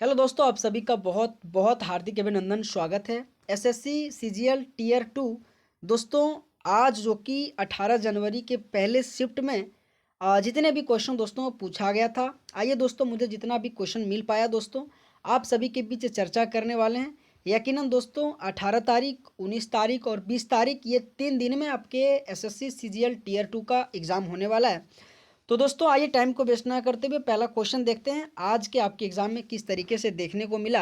Hello दोस्तों, आप सभी का बहुत बहुत हार्दिक अभिनंदन, स्वागत है। एसएससी सीजीएल टीयर 2 दोस्तों, आज जो कि 18 जनवरी के पहले शिफ्ट में जितने भी क्वेश्चन दोस्तों पूछा गया था, आइए दोस्तों मुझे जितना भी क्वेश्चन मिल पाया दोस्तों आप सभी के बीच चर्चा करने वाले हैं। यकीनन दोस्तों 18 तारीख, 19 तारीख और 20 तारीख ये 3 दिन में आपके एसएससी सीजीएल टीयर 2 का एग्ज़ाम होने वाला है। तो दोस्तों आइए टाइम को वेस्ट ना करते हुए पहला क्वेश्चन देखते हैं आज के आपके एग्जाम में किस तरीके से देखने को मिला।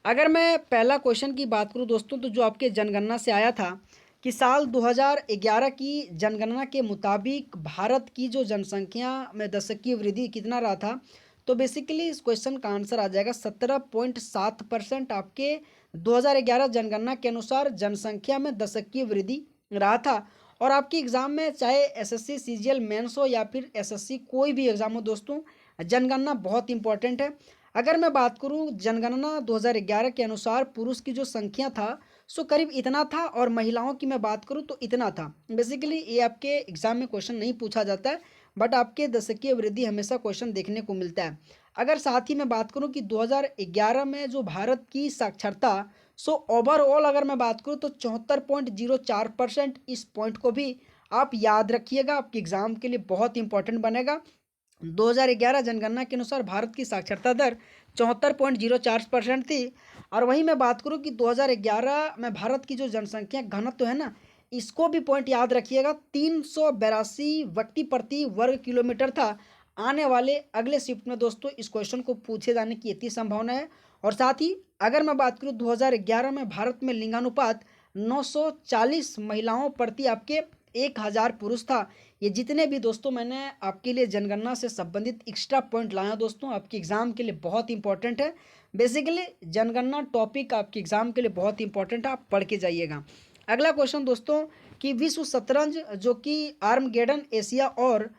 अगर मैं पहला क्वेश्चन की बात करूं दोस्तों, तो जो आपके जनगणना से आया था कि साल 2011 की जनगणना के मुताबिक भारत की जो जनसंख्या में दशकीय वृद्धि कितना रहा था, तो बेसिकली इस क्वेश्चन का आंसर आ जाएगा 17.7% आपके 2011 जनगणना के अनुसार जनसंख्या में दशकीय वृद्धि रहा था। और आपके एग्ज़ाम में चाहे एसएससी सीजीएल मेंस हो या फिर एसएससी कोई भी एग्ज़ाम हो दोस्तों, जनगणना बहुत इंपॉर्टेंट है। अगर मैं बात करूं जनगणना 2011 के अनुसार पुरुष की जो संख्या था सो करीब इतना था, और महिलाओं की मैं बात करूं तो इतना था। बेसिकली ये आपके एग्ज़ाम में क्वेश्चन नहीं पूछा जाता है, बट आपके दशकीय वृद्धि हमेशा क्वेश्चन देखने को मिलता है। अगर साथ ही मैं बात करूं कि 2011 में जो भारत की साक्षरता, सो ओवरऑल अगर मैं बात करूं तो 74.04%, इस पॉइंट को भी आप याद रखिएगा, आपके एग्ज़ाम के लिए बहुत इंपॉर्टेंट बनेगा। 2011 जनगणना के अनुसार भारत की साक्षरता दर 74.04% थी। और वहीं मैं बात करूं कि 2011 में भारत की जो जनसंख्या घनत्व है ना, इसको भी पॉइंट याद रखिएगा, 382 व्यक्ति प्रति वर्ग किलोमीटर था। आने वाले अगले शिफ्ट में दोस्तों इस क्वेश्चन को पूछे जाने की इतनी संभावना है। और साथ ही अगर मैं बात करूं 2011 में भारत में लिंगानुपात 940 महिलाओं प्रति आपके 1000 पुरुष था। ये जितने भी दोस्तों मैंने आपके लिए जनगणना से संबंधित एक्स्ट्रा पॉइंट लाया दोस्तों, आपके एग्जाम के लिए बहुत इंपॉर्टेंट है। बेसिकली जनगणना टॉपिक आपके एग्जाम के लिए बहुत इंपॉर्टेंट है, आप पढ़ के जाइएगा। अगला क्वेश्चन दोस्तों कि विश्व शतरंज जो कि आर्मगेडन एशिया और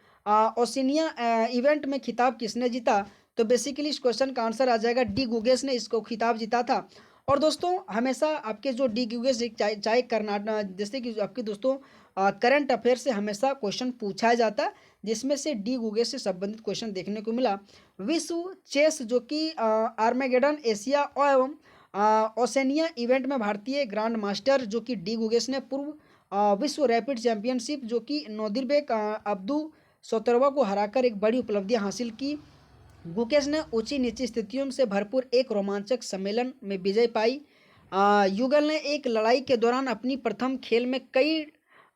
ओशिनिया इवेंट में खिताब किसने जीता, तो बेसिकली इस क्वेश्चन का आंसर आ जाएगा डी गुगेस ने इसको खिताब जीता था। और दोस्तों हमेशा आपके जो डी गुगेस चाहे चाहे कर्नाटक, जैसे कि आपके दोस्तों करंट अफेयर से हमेशा क्वेश्चन पूछा जाता है, जिसमें से डी गुगेस से संबंधित क्वेश्चन देखने को मिला। विश्व चेस जो कि आर्मेगेडन एशिया एवं ओशनिया इवेंट में भारतीय ग्रैंड मास्टर जो कि डी गुगेस ने पूर्व विश्व रैपिड चैंपियनशिप जो कि नोदिरबेक अब्दू सोतरवा को हराकर एक बड़ी उपलब्धि हासिल की। गुकेश ने ऊंची नीची स्थितियों से भरपूर एक रोमांचक सम्मेलन में विजय पाई। युगल ने एक लड़ाई के दौरान अपनी प्रथम खेल में कई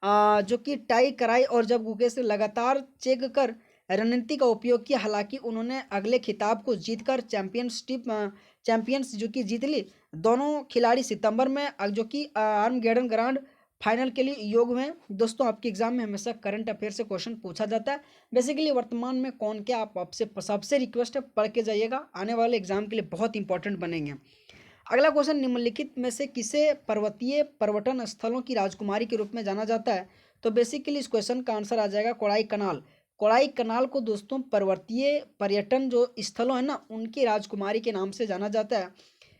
जो कि टाई कराई, और जब गुकेश ने लगातार चेक कर रणनीति का उपयोग किया, हालांकि उन्होंने अगले खिताब को जीतकर चैंपियंस जो कि जीत ली। दोनों खिलाड़ी सितंबर में जो कि आर्मगेडन ग्रांड फाइनल के लिए योग में। दोस्तों आपके एग्जाम में हमेशा करंट अफेयर से क्वेश्चन पूछा जाता है। बेसिकली वर्तमान में कौन क्या, आप आपसे सबसे रिक्वेस्ट है पढ़ के जाइएगा, आने वाले एग्जाम के लिए बहुत इंपॉर्टेंट बनेंगे। अगला क्वेश्चन, निम्नलिखित में से किसे पर्वतीय पर्यटन स्थलों की राजकुमारी के रूप में जाना जाता है, तो बेसिकली इस क्वेश्चन का आंसर आ जाएगा कोड़ाई कनाल। कोड़ाई कनाल को दोस्तों पर्वतीय पर्यटन जो स्थलों है ना, उनकी राजकुमारी के नाम से जाना जाता है।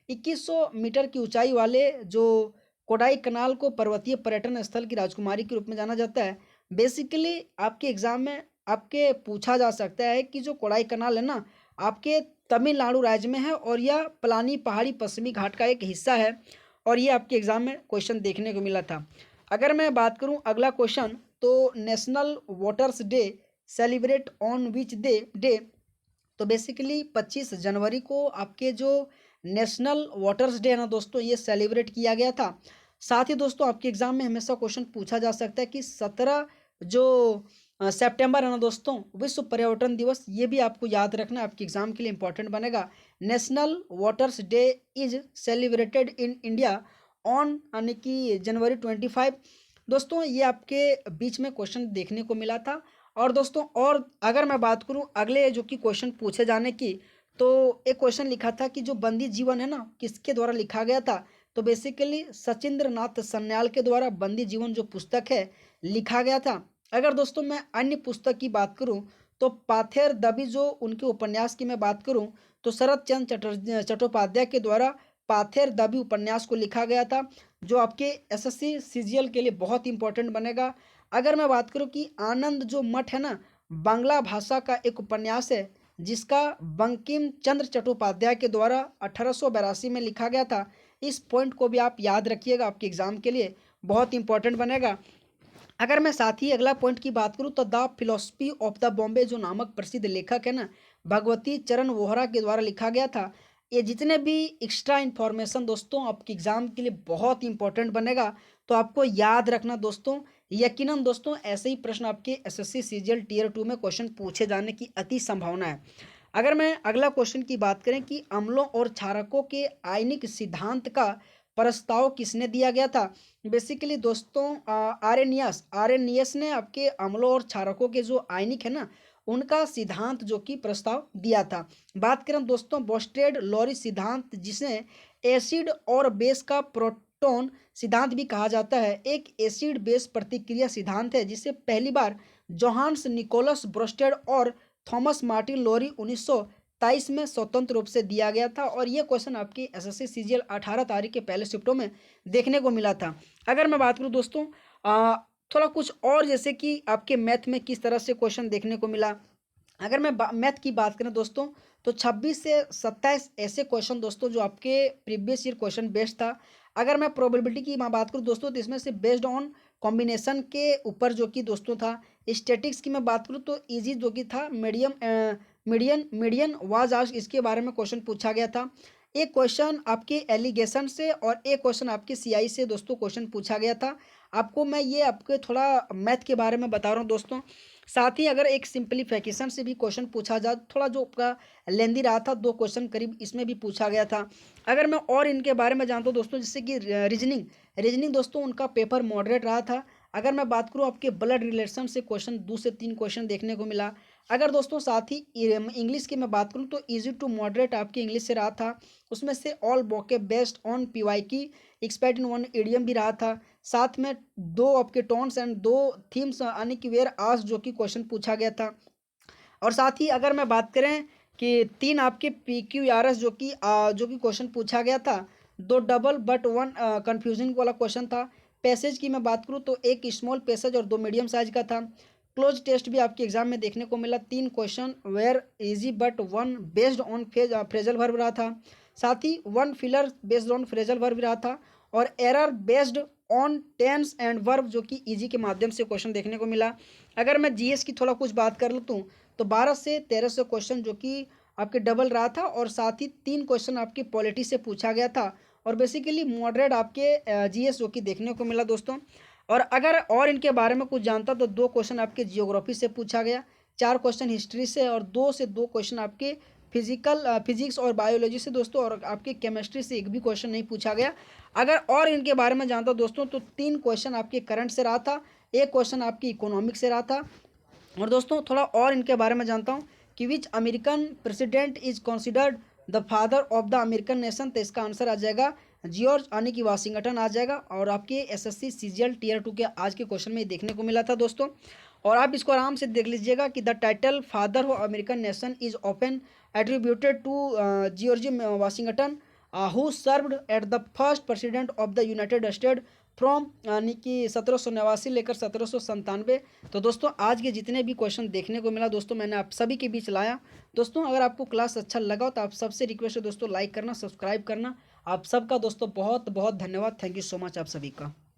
2100 मीटर की ऊंचाई वाले जो कोडाई कनाल को पर्वतीय पर्यटन स्थल की राजकुमारी के रूप में जाना जाता है। बेसिकली आपके एग्जाम में आपके पूछा जा सकता है कि जो कोडाई कनाल है ना, आपके तमिलनाडु राज्य में है, और यह पलानी पहाड़ी पश्चिमी घाट का एक हिस्सा है। और ये आपके एग्जाम में क्वेश्चन देखने को मिला था। अगर मैं बात करूं अगला क्वेश्चन, तो national waters day celebrate on which day, तो बेसिकली 25 जनवरी को आपके जो नेशनल वाटर्स डे है ना दोस्तों, ये सेलिब्रेट किया गया था। साथ ही दोस्तों आपके एग्जाम में हमेशा क्वेश्चन पूछा जा सकता है कि 17 जो सितंबर है ना दोस्तों, विश्व पर्यावरण दिवस, ये भी आपको याद रखना, आपके एग्जाम के लिए इंपॉर्टेंट बनेगा। National waters day is celebrated in India on यानी कि जनवरी 25। दोस्तों ये आपके बीच में क्वेश्चन देखने को मिला था। और दोस्तों और अगर मैं बात करूं अगले जो कि क्वेश्चन पूछे जाने की, तो एक क्वेश्चन लिखा था कि जो बंदी जीवन है ना किसके द्वारा लिखा गया था, तो बेसिकली सचिंद्र नाथ सन्याल के द्वारा बंदी जीवन जो पुस्तक है लिखा गया था। अगर दोस्तों मैं अन्य पुस्तक की बात करूं, तो पाथेर दबी जो उनके उपन्यास की मैं बात करूं, तो शरद चंद्र चट्टोपाध्याय के द्वारा पाथेर दबी उपन्यास को लिखा गया था, जो आपके एसएससी सीजीएल के लिए बहुत इंपॉर्टेंट बनेगा। अगर मैं बात करूं कि आनंद जो मठ है ना, बांग्ला भाषा का एक उपन्यास है जिसका बंकिम चंद्र चट्टोपाध्याय के द्वारा 1882 में लिखा गया था। इस पॉइंट को भी आप याद रखिएगा, आपके एग्जाम के लिए बहुत इंपॉर्टेंट बनेगा। अगर मैं साथ ही अगला पॉइंट की बात करूँ तो the philosophy of the Bombay जो नामक प्रसिद्ध लेखक है ना, भगवती चरण वोहरा के द्वारा लिखा गया था। ये जितने भी एक्स्ट्रा इन्फॉर्मेशन दोस्तों आपके एग्जाम के लिए बहुत इंपॉर्टेंट बनेगा, तो आपको याद रखना दोस्तों। यकीनन दोस्तों ऐसे ही प्रश्न आपके एसएससी सीजीएल टीयर 2 में क्वेश्चन पूछे जाने की अति संभावना है। अगर मैं अगला क्वेश्चन की बात करें कि अम्लों और क्षारकों के आयनिक सिद्धांत का प्रस्ताव किसने दिया गया था। बेसिकली दोस्तों आर्यनियस ने आपके अम्लों और क्षारकों के जो आयनिक है ना, उनका सिद्धांत जो कि प्रस्ताव दिया था। बात करें दोस्तों बोस्टेड लॉरी सिद्धांत, जिसे एसिड और बेस का प्रोटोन सिद्धांत भी कहा जाता है, एक एसिड बेस प्रतिक्रिया सिद्धांत है जिसे पहली बार जोहान्स निकोलस ब्रोस्टेड और थॉमस मार्टिन लॉरी 1923 में स्वतंत्र रूप से दिया गया था। और ये क्वेश्चन आपकी एसएससी सीजीएल 18 तारीख के पहले शिफ्टों में देखने को मिला था। अगर मैं बात करूँ दोस्तों थोड़ा कुछ और, जैसे कि आपके मैथ में किस तरह से क्वेश्चन देखने को मिला। अगर मैं मैथ की बात करें दोस्तों तो 26 से 27 ऐसे क्वेश्चन दोस्तों जो आपके प्रीवियस ईयर क्वेश्चन बेस्ड था। अगर मैं प्रोबेबिलिटी की मैं बात करूँ दोस्तों तो इसमें से बेस्ड ऑन कॉम्बिनेशन के ऊपर जो कि दोस्तों था। स्टैटिक्स की मैं बात करूँ तो इजी जो कि था मीडियन वाज आज इसके बारे में क्वेश्चन पूछा गया था। एक क्वेश्चन आपके एलिगेशन से और एक क्वेश्चन आपके सीआई से दोस्तों क्वेश्चन पूछा गया था। आपको मैं ये आपके थोड़ा मैथ के बारे में बता रहा हूँ दोस्तों। साथ ही अगर एक सिंप्लीफिकेशन से भी क्वेश्चन पूछा जाए, थोड़ा जो आपका लेंदी रहा था, 2 क्वेश्चन करीब इसमें भी पूछा गया था। अगर मैं और इनके बारे में जानता हूँ दोस्तों, जैसे कि रीजनिंग दोस्तों उनका पेपर मॉडरेट रहा था। अगर मैं बात करूँ आपके ब्लड रिलेशन से क्वेश्चन 2 से 3 क्वेश्चन देखने को मिला। अगर दोस्तों साथ ही इंग्लिश की मैं बात करूँ तो इजी टू मॉडरेट आपकी इंग्लिश से रहा था। उसमें से ऑल बोके बेस्ड ऑन पीवाई की एक्सपेक्ट इन वन इडियम भी रहा था। साथ में 2 आपके टोन्स एंड 2 थीम्स यानी कि वेयर आज जो कि क्वेश्चन पूछा गया था। और साथ ही अगर मैं बात करें कि 3 आपके PQRS जो कि क्वेश्चन पूछा गया था, 2 डबल बट 1 कन्फ्यूजन वाला क्वेश्चन था। पैसेज की मैं बात करूँ तो एक स्मॉल पैसेज और 2 मीडियम साइज का था। क्लोज टेस्ट भी आपके एग्जाम में देखने को मिला, 3 question were easy but 1 based on phrasal verb रहा था। साथ ही 1 filler based on phrasal verb रहा था और error based on tense and verb जो कि इजी के माध्यम से क्वेश्चन देखने को मिला। अगर मैं जीएस की थोड़ा कुछ बात कर लूँ तो 12 से 1300 क्वेश्चन जो कि आपके डबल रहा था और साथ ही 3 क्वेश्चन आपके पॉलिटी से पूछा गया था और बेसिकली मॉडरेट आपके जीएस जो कि देखने को मिला दोस्तों। और अगर और इनके बारे में कुछ जानता तो 2 क्वेश्चन आपके जियोग्राफी से पूछा गया, 4 क्वेश्चन हिस्ट्री से और 2 से 2 क्वेश्चन आपके फिजिक्स और बायोलॉजी से दोस्तों, और आपके केमिस्ट्री से एक भी क्वेश्चन नहीं पूछा गया। अगर और इनके बारे में जानता दोस्तों तो 3 क्वेश्चन आपके करंट से रहा था, 1 क्वेश्चन आपकी इकोनॉमिक से रहा था। और दोस्तों थोड़ा और इनके बारे में जानता हूँ कि which American president is considered the father of the American nation, तो इसका आंसर आ जाएगा जॉर्ज यानी कि वाशिंगटन आ जाएगा। और आपके एसएससी सीजीएल टीयर 2 के आज के क्वेश्चन में देखने को मिला था दोस्तों। और आप इसको आराम से देख लीजिएगा कि the title father of American nation is often attributed to George Washington who served at the first president of the United State from यानी कि 1789 लेकर 1797। तो दोस्तों आज के जितने भी क्वेश्चन देखने को मिला दोस्तों मैंने आप सभी के बीच लाया। दोस्तों अगर आपको क्लास अच्छा लगा तो आप सबसे रिक्वेस्ट है दोस्तों लाइक करना, सब्सक्राइब करना। आप सबका दोस्तों बहुत बहुत धन्यवाद। थैंक यू सो मच आप सभी का।